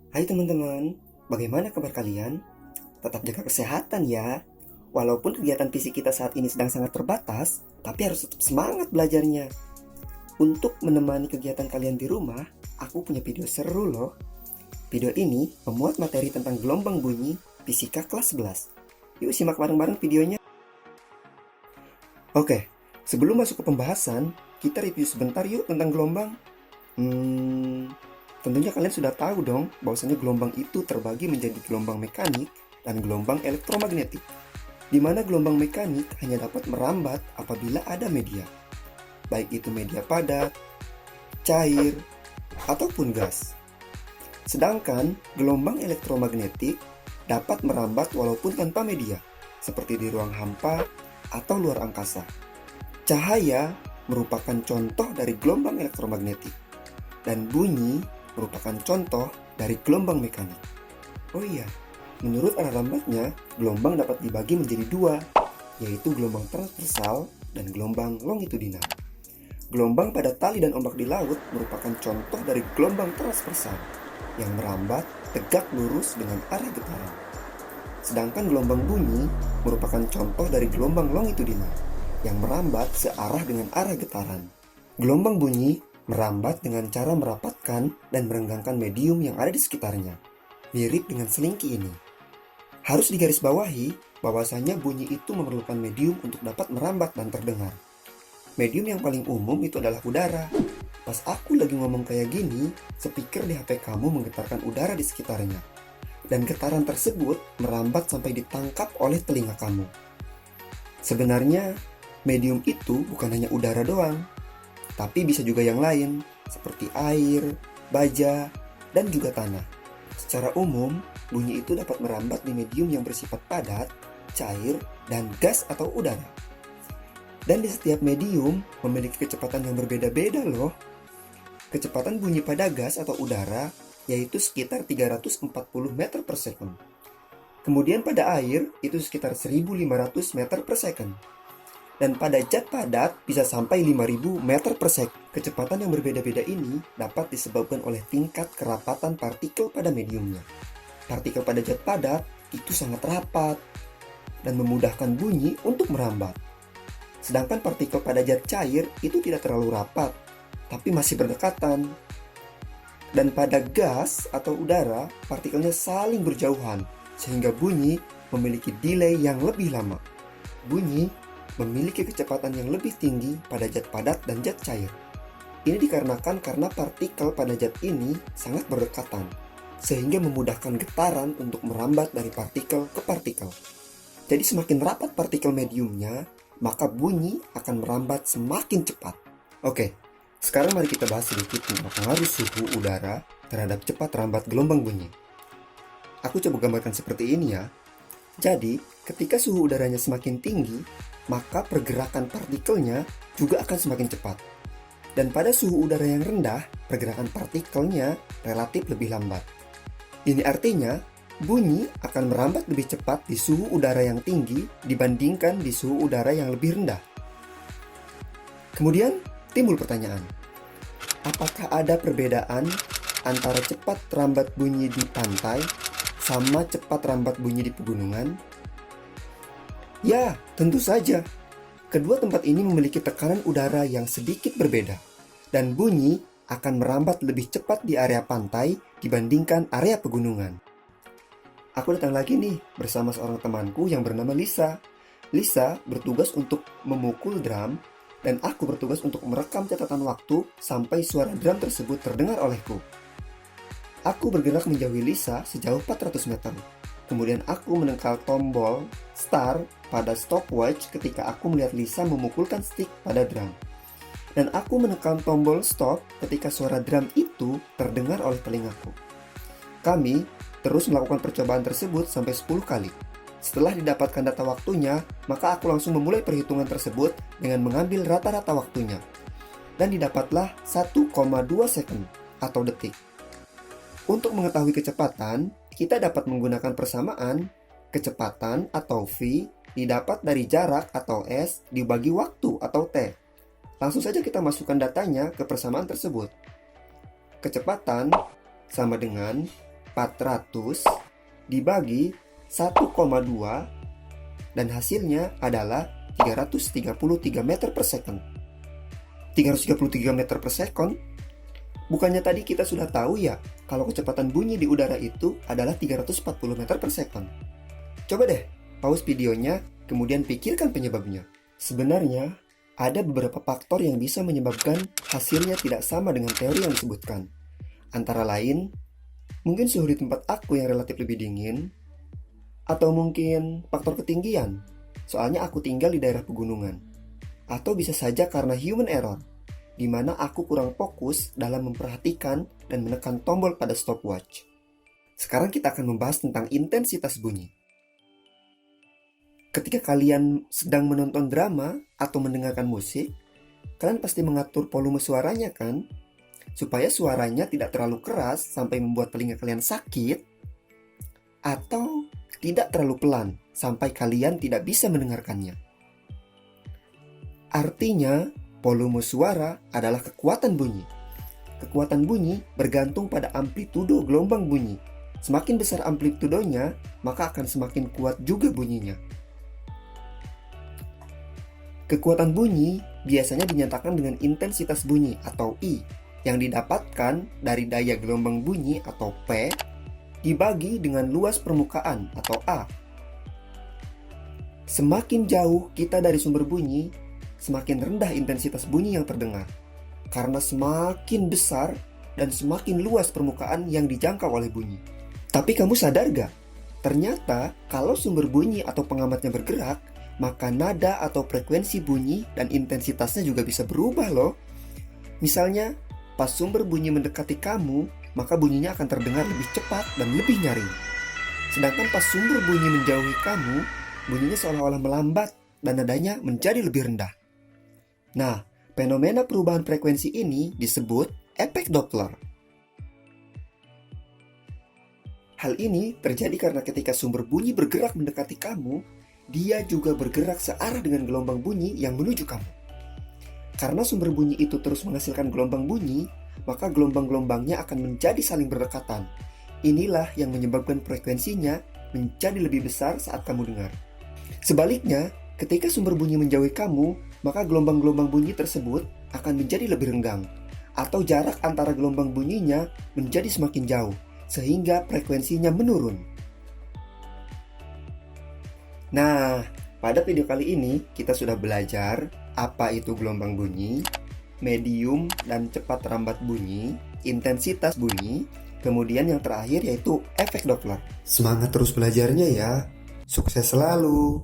Hai teman-teman, bagaimana kabar kalian? Tetap jaga kesehatan ya. Walaupun kegiatan fisik kita saat ini sedang sangat terbatas, tapi harus tetap semangat belajarnya. Untuk menemani kegiatan kalian di rumah, aku punya video seru loh. Video ini memuat materi tentang gelombang bunyi fisika kelas 11. Yuk simak bareng-bareng videonya. Oke, sebelum masuk ke pembahasan, kita review sebentar yuk tentang gelombang. Tentunya kalian sudah tahu dong bahwasanya gelombang itu terbagi menjadi gelombang mekanik dan gelombang elektromagnetik, di mana gelombang mekanik hanya dapat merambat apabila ada media, baik itu media padat, cair, ataupun gas. Sedangkan gelombang elektromagnetik dapat merambat walaupun tanpa media, seperti di ruang hampa atau luar angkasa. Cahaya merupakan contoh dari gelombang elektromagnetik, dan bunyi merupakan contoh dari gelombang mekanik. Oh iya, menurut arah lambatnya, gelombang dapat dibagi menjadi dua, yaitu gelombang transversal dan gelombang longitudinal. Gelombang pada tali dan ombak di laut merupakan contoh dari gelombang transversal yang merambat tegak lurus dengan arah getaran. Sedangkan gelombang bunyi merupakan contoh dari gelombang longitudinal yang merambat searah dengan arah getaran. Gelombang bunyi merambat dengan cara merapatkan dan merenggangkan medium yang ada di sekitarnya, mirip dengan selingki ini. Harus digarisbawahi bahwasanya bunyi itu memerlukan medium untuk dapat merambat dan terdengar. Medium yang paling umum itu adalah udara. Pas aku lagi ngomong kayak gini, speaker di HP kamu menggetarkan udara di sekitarnya. Dan getaran tersebut merambat sampai ditangkap oleh telinga kamu. Sebenarnya, medium itu bukan hanya udara doang, tapi bisa juga yang lain, seperti air, baja, dan juga tanah. Secara umum, bunyi itu dapat merambat di medium yang bersifat padat, cair, dan gas atau udara. Dan di setiap medium memiliki kecepatan yang berbeda-beda loh. Kecepatan bunyi pada gas atau udara yaitu sekitar 340 meter per second. Kemudian pada air itu sekitar 1500 meter per second. Dan pada zat padat bisa sampai 5000 meter per second. Kecepatan yang berbeda-beda ini dapat disebabkan oleh tingkat kerapatan partikel pada mediumnya. Partikel pada zat padat itu sangat rapat dan memudahkan bunyi untuk merambat. Sedangkan partikel pada zat cair itu tidak terlalu rapat, tapi masih berdekatan. Dan pada gas atau udara, partikelnya saling berjauhan, sehingga bunyi memiliki delay yang lebih lama. Bunyi memiliki kecepatan yang lebih tinggi pada zat padat dan zat cair. Ini dikarenakan karena partikel pada zat ini sangat berdekatan, sehingga memudahkan getaran untuk merambat dari partikel ke partikel. Jadi semakin rapat partikel mediumnya, maka bunyi akan merambat semakin cepat. Oke, sekarang mari kita bahas sedikit tentang pengaruh suhu udara terhadap cepat rambat gelombang bunyi. Aku coba gambarkan seperti ini ya. Jadi, ketika suhu udaranya semakin tinggi, maka pergerakan partikelnya juga akan semakin cepat. Dan pada suhu udara yang rendah, pergerakan partikelnya relatif lebih lambat. Ini artinya, bunyi akan merambat lebih cepat di suhu udara yang tinggi dibandingkan di suhu udara yang lebih rendah. Kemudian, timbul pertanyaan, apakah ada perbedaan antara cepat rambat bunyi di pantai sama cepat rambat bunyi di pegunungan? Ya, tentu saja. Kedua tempat ini memiliki tekanan udara yang sedikit berbeda, dan bunyi akan merambat lebih cepat di area pantai dibandingkan area pegunungan. Aku datang lagi nih bersama seorang temanku yang bernama Lisa. Lisa bertugas untuk memukul drum, dan aku bertugas untuk merekam catatan waktu sampai suara drum tersebut terdengar olehku. Aku bergerak menjauhi Lisa sejauh 400 meter. Kemudian aku menekan tombol start pada stopwatch ketika aku melihat Lisa memukulkan stick pada drum. Dan aku menekan tombol stop ketika suara drum itu terdengar oleh telingaku. Kami terus melakukan percobaan tersebut sampai 10 kali. Setelah didapatkan data waktunya, maka aku langsung memulai perhitungan tersebut dengan mengambil rata-rata waktunya. Dan didapatlah 1,2 second atau detik. Untuk mengetahui kecepatan, kita dapat menggunakan persamaan kecepatan atau V didapat dari jarak atau S dibagi waktu atau T. Langsung saja kita masukkan datanya ke persamaan tersebut. Kecepatan sama dengan 400 dibagi 1,2 dan hasilnya adalah 333 meter per second. 333 meter per second? Bukannya tadi kita sudah tahu ya kalau kecepatan bunyi di udara itu adalah 340 meter per second. Coba deh pause videonya, kemudian pikirkan penyebabnya. Sebenarnya, ada beberapa faktor yang bisa menyebabkan hasilnya tidak sama dengan teori yang disebutkan. Antara lain, mungkin suhu di tempat aku yang relatif lebih dingin, atau mungkin faktor ketinggian, soalnya aku tinggal di daerah pegunungan. Atau bisa saja karena human error, di mana aku kurang fokus dalam memperhatikan dan menekan tombol pada stopwatch. Sekarang kita akan membahas tentang intensitas bunyi. Ketika kalian sedang menonton drama atau mendengarkan musik, kalian pasti mengatur volume suaranya kan? Supaya suaranya tidak terlalu keras sampai membuat telinga kalian sakit, atau tidak terlalu pelan sampai kalian tidak bisa mendengarkannya. Artinya, volume suara adalah kekuatan bunyi. Kekuatan bunyi bergantung pada amplitudo gelombang bunyi. Semakin besar amplitudonya, maka akan semakin kuat juga bunyinya. Kekuatan bunyi biasanya dinyatakan dengan intensitas bunyi atau I yang didapatkan dari daya gelombang bunyi atau P dibagi dengan luas permukaan atau A. Semakin jauh kita dari sumber bunyi, semakin rendah intensitas bunyi yang terdengar. Karena semakin besar dan semakin luas permukaan yang dijangkau oleh bunyi. Tapi kamu sadar gak? Ternyata kalau sumber bunyi atau pengamatnya bergerak, maka nada atau frekuensi bunyi dan intensitasnya juga bisa berubah loh. Misalnya, pas sumber bunyi mendekati kamu, maka bunyinya akan terdengar lebih cepat dan lebih nyaring. Sedangkan pas sumber bunyi menjauhi kamu, bunyinya seolah-olah melambat dan nadanya menjadi lebih rendah. Nah, fenomena perubahan frekuensi ini disebut efek Doppler. Hal ini terjadi karena ketika sumber bunyi bergerak mendekati kamu, dia juga bergerak searah dengan gelombang bunyi yang menuju kamu. Karena sumber bunyi itu terus menghasilkan gelombang bunyi, maka gelombang-gelombangnya akan menjadi saling berdekatan. Inilah yang menyebabkan frekuensinya menjadi lebih besar saat kamu dengar. Sebaliknya, ketika sumber bunyi menjauhi kamu, maka gelombang-gelombang bunyi tersebut akan menjadi lebih renggang, atau jarak antara gelombang bunyinya menjadi semakin jauh, sehingga frekuensinya menurun. Nah, pada video kali ini kita sudah belajar apa itu gelombang bunyi, medium dan cepat rambat bunyi, intensitas bunyi, kemudian yang terakhir yaitu efek Doppler. Semangat terus belajarnya ya. Sukses selalu.